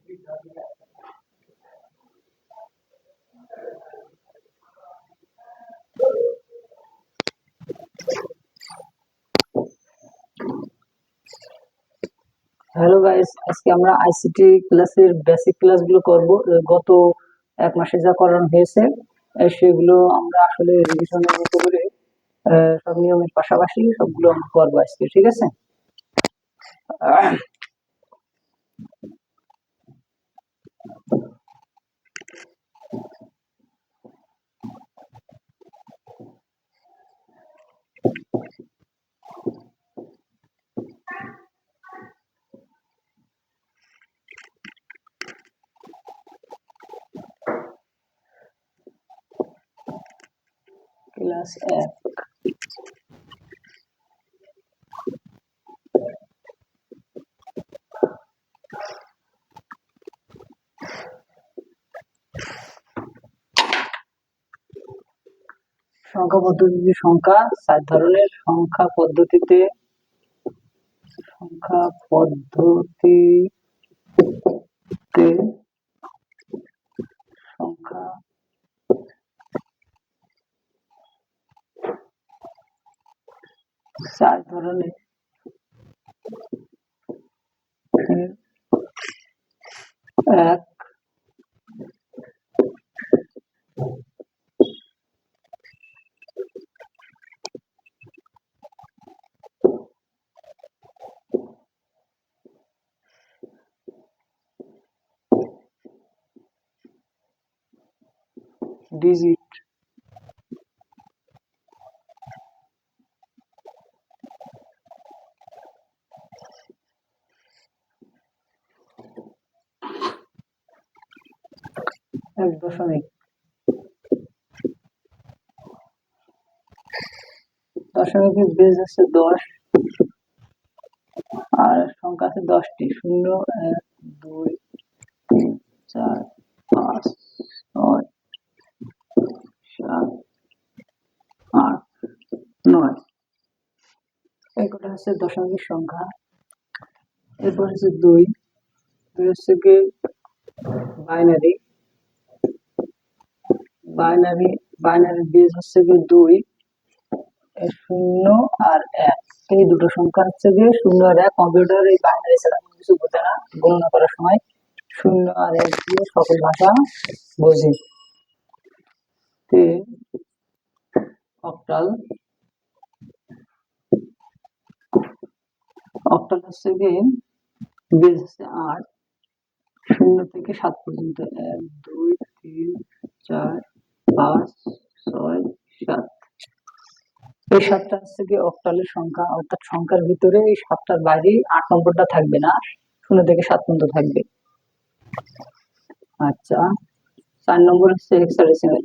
Hello guys, আজকে আমরা ICT ক্লাসের বেসিক ক্লাসগুলো করব। গত এক মাসে যা করানো হয়েছে সেগুলো আমরা আসলে রিভিশনের মতো করে সব নিয়মের পাশাপাশি সবগুলো আমরা করবো আজকে, ঠিক আছে? ক্লাস 1 সংখ্যা পদ্ধতিতে সংখ্যা 4 ধরনের। সংখ্যা পদ্ধতিতে সংখ্যা 4 ধরনের। এক, ডিজিট। এক দশমিক। দশমিকের বেজ আছে 10 আর সংখ্যা আছে 10টি। 0, 1, 2, 3, 4, 5, 6, 7, 8, 9। এই কটা হচ্ছে দশমিক সংখ্যা। এরপর হচ্ছে 2 হচ্ছে কি বাইনারি। বাইনারি বেজ হচ্ছে কি 2, 0 আর 1। এই দুটো সংখ্যা হচ্ছে কি 0 আর 1। কম্পিউটার এই বাইনারি ছাড়া কিছু বোঝে না। গণনা করার সময় 0 আর 1 দিয়ে সকল ভাষা বোঝে। অক্টাল হচ্ছে কি বেজ হচ্ছে 8, 0 থেকে 7 পর্যন্ত। 1, 2, 3, 4, 5, 6, 7। এই 7টা হচ্ছে কি অক্টালের সংখ্যা, অর্থাৎ সংখ্যার ভিতরে এই 7টার বাইরে 8 নম্বরটা থাকবে না, 0 থেকে 7 পর্যন্ত থাকবে। আচ্ছা, 4 নম্বর হচ্ছে হেক্সাডেসিমাল।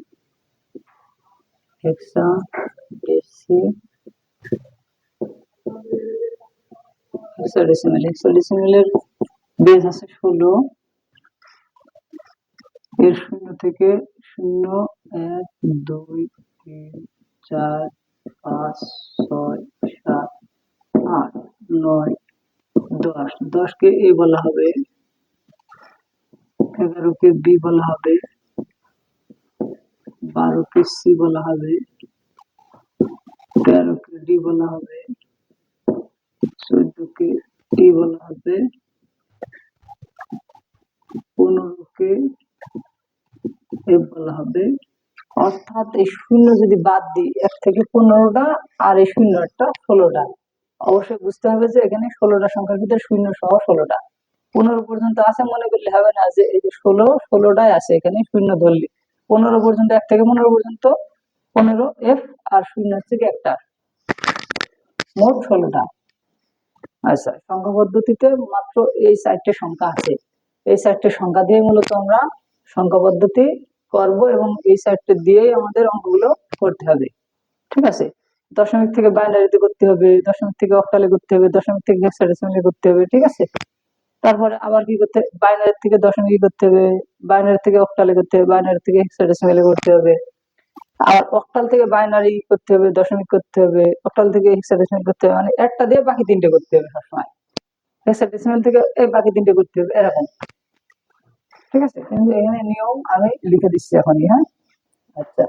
হেক্সাডেসিমালের বেজ আছে 16। এর 0 থেকে 0, 1, 2, 3, 4, 5, 6, 7, 8, 9, 10। 10 কে এ বলা হবে, 11 কে বি বলা হবে, 12 কে সি বলা হবে, 13 কে ডি বলা হবে, 14 কে টি বলা হবে, 15 কে এফ বলা হবে। অর্থাৎ এই 0 যদি বাদ দিই, 1 থেকে 15টা আর এই 0টা 16টা। অবশ্যই বুঝতে হবে যে এখানে 16টা সংখ্যার ভিতরে 0 সহ 16টা। 15 পর্যন্ত আছে মনে করলে হবে না, যে এই যে 16টাই আছে, এখানে 0 ধরলে 15 পর্যন্ত, 1 থেকে 15 পর্যন্ত 15 এফ আর 0 হচ্ছে কি একটা, মোট 16টা। আচ্ছা, সংখ্যা পদ্ধতিতে মাত্র এই 4টে সংখ্যা আছে। এই 4টে সংখ্যা দিয়ে মূলত আমরা সংখ্যা পদ্ধতি করব এবং এই 4টে দিয়েই আমাদের অঙ্কগুলো করতে হবে, ঠিক আছে? দশমিক থেকে বাইনারিতে করতে হবে, দশমিক থেকে অক্টালে করতে হবে, দশমিক থেকে হেক্সাডেসিমালে করতে হবে, ঠিক আছে? তারপরে আবার কি করতে, বাইনারি থেকে দশমিক করতে হবে, বাইনারি থেকে অক্টালে করতে হবে, বাইনারি থেকে হেক্সাডেসিমালে করতে হবে, আর অক্টাল থেকে বাইনারি করতে হবে, দশমিক করতে হবে, অক্টাল থেকে হেক্সাডেসিমাল করতে হবে। মানে একটা দিয়ে বাকি 3টে করতে হবে সবসময়। হেক্সাডেসিমাল থেকে এই বাকি 3টে করতে হবে, এরকম। ঠিক আছে, কিন্তু এখানে নিয়ম আমি লিখে দিচ্ছি এখনই। হ্যাঁ, আচ্ছা,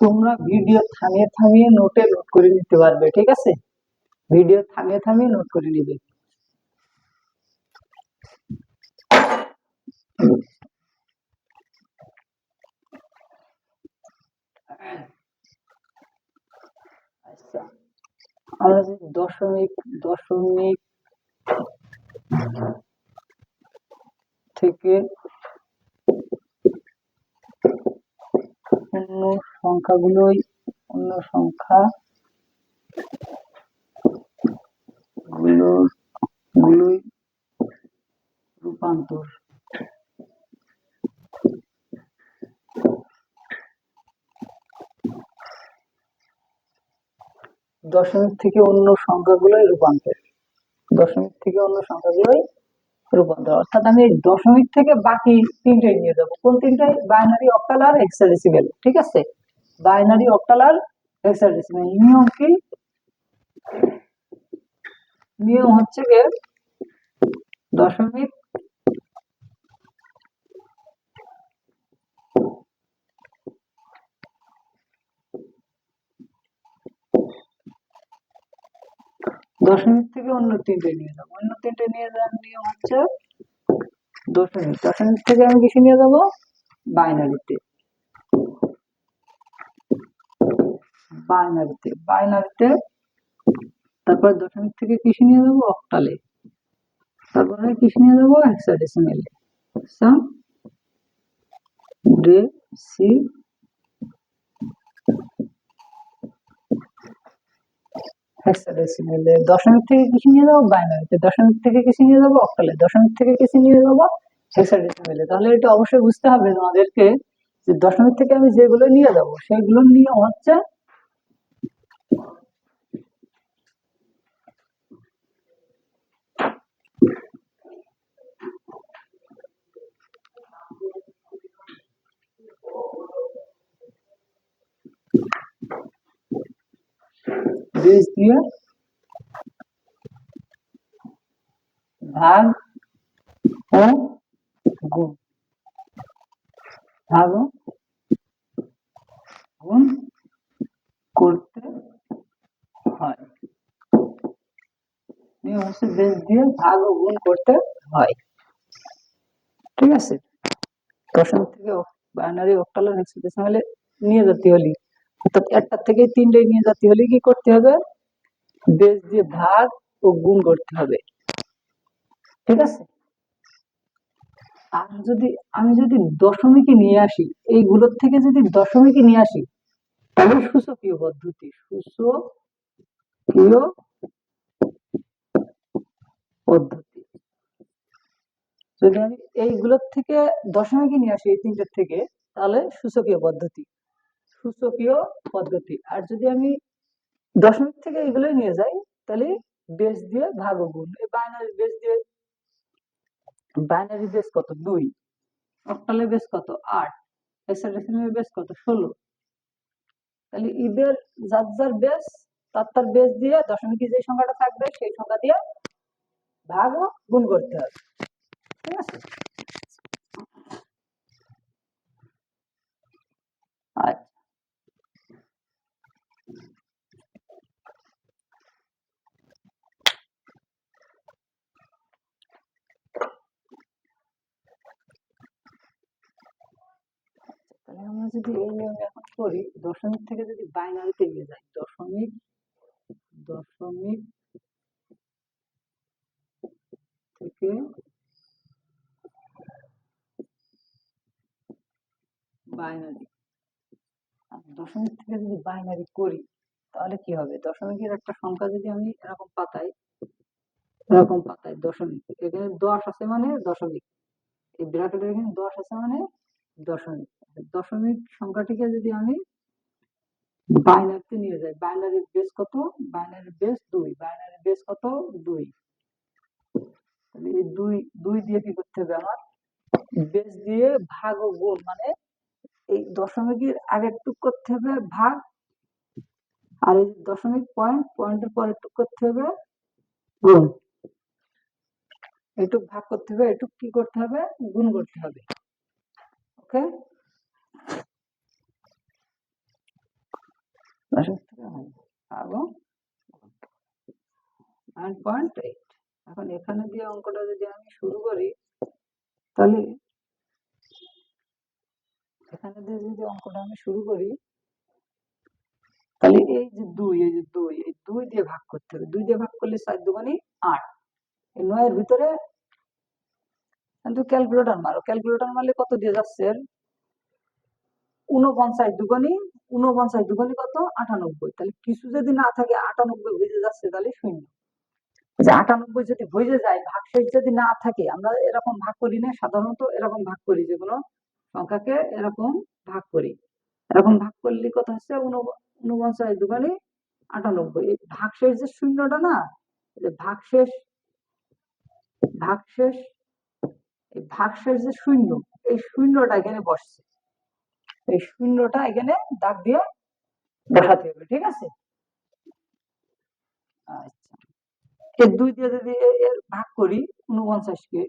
তোমরা ভিডিও থামিয়ে থামিয়ে নোটে নোট করে নিতে পারবে। ঠিক আছে, ভিডিও থামিয়ে থামিয়ে নোট করে নিবে। আচ্ছা, আমরা যদি দশমিক দশমিক থেকে অন্য অন্য সংখ্যা গুলোই রূপান্তর, দশমিক থেকে অন্য সংখ্যাগুলোই রূপান্তর, দশমিক থেকে অন্য সংখ্যাগুলোই রূপান্তর, অর্থাৎ আমি দশমিক থেকে বাকি তিনটে নিয়ে যাবো। কোন তিনটে? বাইনারি, অক্টাল আর হেক্সাডেসিমেল। ঠিক আছে, বাইনারি, অক্টাল আর হেক্সাডেসিমেল। নিয়ম কি? নিয়ম হচ্ছে যে দশমিক দশমিক থেকে অন্য তিনটে নিয়ে যাবো। অন্য তিনটে নিয়ে যাওয়ার নিয়ম হচ্ছে দশমিক, দশমিক থেকে আমি কিছু নিয়ে যাবো বাইনারিতে, বাইনারিতে বাইনারিতে তারপর দশমিক থেকে কিছু নিয়ে যাবো অক্টালে, তারপরে কিছু নিয়ে যাবো হেক্সাডেসিমেলে। ডেসি হেক্সাডেসিমেলে, দশমিক থেকে কিছু নিয়ে যাবো বাইনারিতে, দশমিক থেকে কিছু নিয়ে যাবো অক্টালে, দশমিক থেকে কিছু নিয়ে যাবো হেক্সাডেসিমেলে। তাহলে এটা অবশ্যই বুঝতে হবে তোমাদেরকে যে দশমিক থেকে আমি যেগুলো নিয়ে যাবো সেগুলোর নিয়ম হচ্ছে বেস দিয়ে ভাগ ও গুণ, ভাগ ও গুণ করতে হয়। নিয়ম হচ্ছে বেস দিয়ে ভাগ ও গুণ করতে হয়। ঠিক আছে, দশমিক থেকে বাইনারি, অক্টাল আর হেক্সাডেসিমেলে নিয়ে যেতে হলে, অর্থাৎ একটা থেকে তিনটে নিয়ে যেতে হলে কি করতে হবে? বেস দিয়ে ভাগ ও গুণ করতে হবে। ঠিক আছে, আমি যদি দশমিকে নিয়ে আসি, এইগুলোর থেকে যদি দশমিকে নিয়ে আসি তাহলে সূচকীয় পদ্ধতি, সূচকীয় পদ্ধতি। যদি আমি এইগুলোর থেকে দশমিকে নিয়ে আসি, এই তিনটের থেকে, তাহলে সূচকীয় পদ্ধতি, সূচকীয় পদ্ধতি। আর যদি আমি দশমিক থেকে এগুলোই নিয়ে যাই তাহলে বেস দিয়ে ভাগ ও গুণ। এই বাইনারি বেস দিয়ে, বাইনারি বেস কত? 2, অক্টালের বেস কত? 8, হেক্সাডেসিমেলের বেস কত? 16। তাহলে ঈদের যার যার বেস, তার বেস দিয়ে দশমিকে যে সংখ্যাটা থাকবে সেই সংখ্যা দিয়ে ভাগ ও গুণ করতে হবে। ঠিক আছে, আচ্ছা, তাহলে আমরা যদি এই নিয়মে এখন করি, দশমিক থেকে যদি বাইনারিতে নিয়ে যাই, দশমিক দশমিক থেকে বাইনারি, দশমিক থেকে যদি বাইনারি করি তাহলে কি হবে? দশমিকের একটা সংখ্যা যদি আমি এরকম পাতাই দশমিক, এখানে 10 আছে মানে দশমিক, এই ব্র্যাকেটের এখানে 10 আছে মানে দশমিক, দশমিক সংখ্যাটিকে যদি আমি বাইনারিতে নিয়ে যাই, বাইনারির বেস কত? বাইনারির বেস 2, বাইনারির বেস কত? 2। তাহলে এই 2 দিয়ে কি করতে হবে আমার? বেস দিয়ে ভাগ ও গুণ, মানে এই দশমিকের আগের টুক করতে হবে ভাগ, আর এই দশমিক পয়েন্টের পরের টুক করতে হবে গুণ, এটুক ভাগ করতে হবে, এটুক কি করতে হবে, গুণ করতে হবে। ওকে, 9.8। এখন এখানে দিয়ে অঙ্কটা যদি আমি শুরু করি, তাহলে এখানে দিয়ে যদি অঙ্কটা আমি শুরু করি, তাহলে এই যে দুই, এই যে দুই, এই দুই দিয়ে ভাগ করতে হবে। 2 দিয়ে ভাগ করলে 4 দুগুণে 8। এই 9 এর ভিতরে কিন্তু ক্যালকুলেটর মারো, ক্যালকুলেটর মারলে কত দিয়ে যাচ্ছে? 49 দুগুণে, 49 দুগুণে কত? 98। তাহলে কিছু যদি না থাকে, 98 ভেজে যাচ্ছে, তাহলে শূন্য। যে 98 যদি ভেজে যায়, ভাগশেষ যদি না থাকে, আমরা এরকম ভাগ করি না, সাধারণত এরকম ভাগ করি, যে কোনো সংখ্যাকে এরকম ভাগ করি। এরকম ভাগ করলে কত হচ্ছে? 49 দুগুণে 98। এই ভাগশেষ যে শূন্যটা না, যে ভাগশেষ, ভাগশেষ, এই ভাগশেষ যে শূন্য, এই শূন্যটা এখানে বসছে। এই শূন্যটা এখানে দাগ দিয়ে বসাতে হবে, ঠিক আছে? আচ্ছা, এই 2 দিয়ে যদি এর ভাগ করি 49 কে,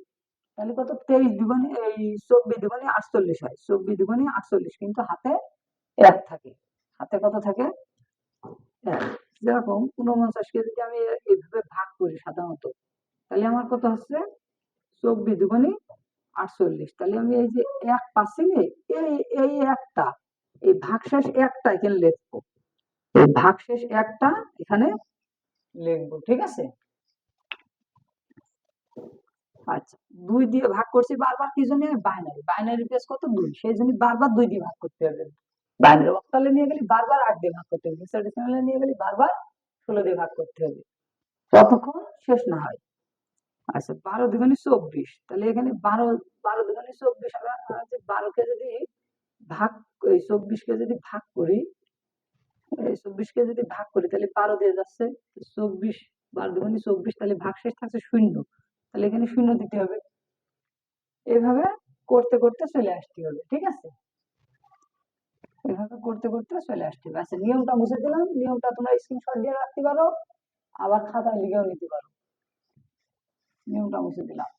তাহলে কত? 23 দুগুণে, এই 24 দুগুণে 48 হয়। 24 দুগুণে 48, কিন্তু হাতে 1 থাকে। হাতে কত থাকে? 1। যেরকম 49 কে যদি আমি এইভাবে ভাগ করি সাধারণত, তাহলে আমার কত হচ্ছে? 24 দুগুণে 48। তাহলে আমি এই যে 1 পাচ্ছি না, এই এই একটা, এই ভাগশেষ একটা এখানে লিখবো, এই ভাগশেষ একটা এখানে লিখবো, ঠিক আছে? আচ্ছা, 2 দিয়ে ভাগ করছি বারবার, কি জন্য? বাইনারি, বাইনারি বেস কত? 2, সেই জন্য বারবার 2 দিয়ে ভাগ করতে হবে। বাইনারি অক্টালে নিয়ে গেলে বারবার 8 দিয়ে ভাগ করতে হবে, হেক্সাডেসিমালে নিয়ে গেলে বারবার 16 দিয়ে ভাগ করতে হবে, ততক্ষণ শেষ না হয়। আচ্ছা, 12 দুগুণে 24, তাহলে এখানে 12, 12 দুগুণে 24, আমরা 12 কে যদি ভাগ, এই 24 কে যদি ভাগ করি, এই 24 কে যদি ভাগ করি, তাহলে 12 দিয়ে যাচ্ছে। 24, 12 দুগুণে 24, তাহলে ভাগশেষ থাকছে শূন্য, তাহলে এখানে শূন্য দিতে হবে। এভাবে করতে করতে চলে আসতে হবে, ঠিক আছে? এভাবে করতে করতে চলে আসতে হবে। আচ্ছা, নিয়মটা মুছে দিলাম, নিয়মটা তোমরা স্ক্রিনশট দিয়ে রাখতে পারো, আবার খাতায় লিখেও নিতে পারো। নিয়মটা মুছে দিলাম।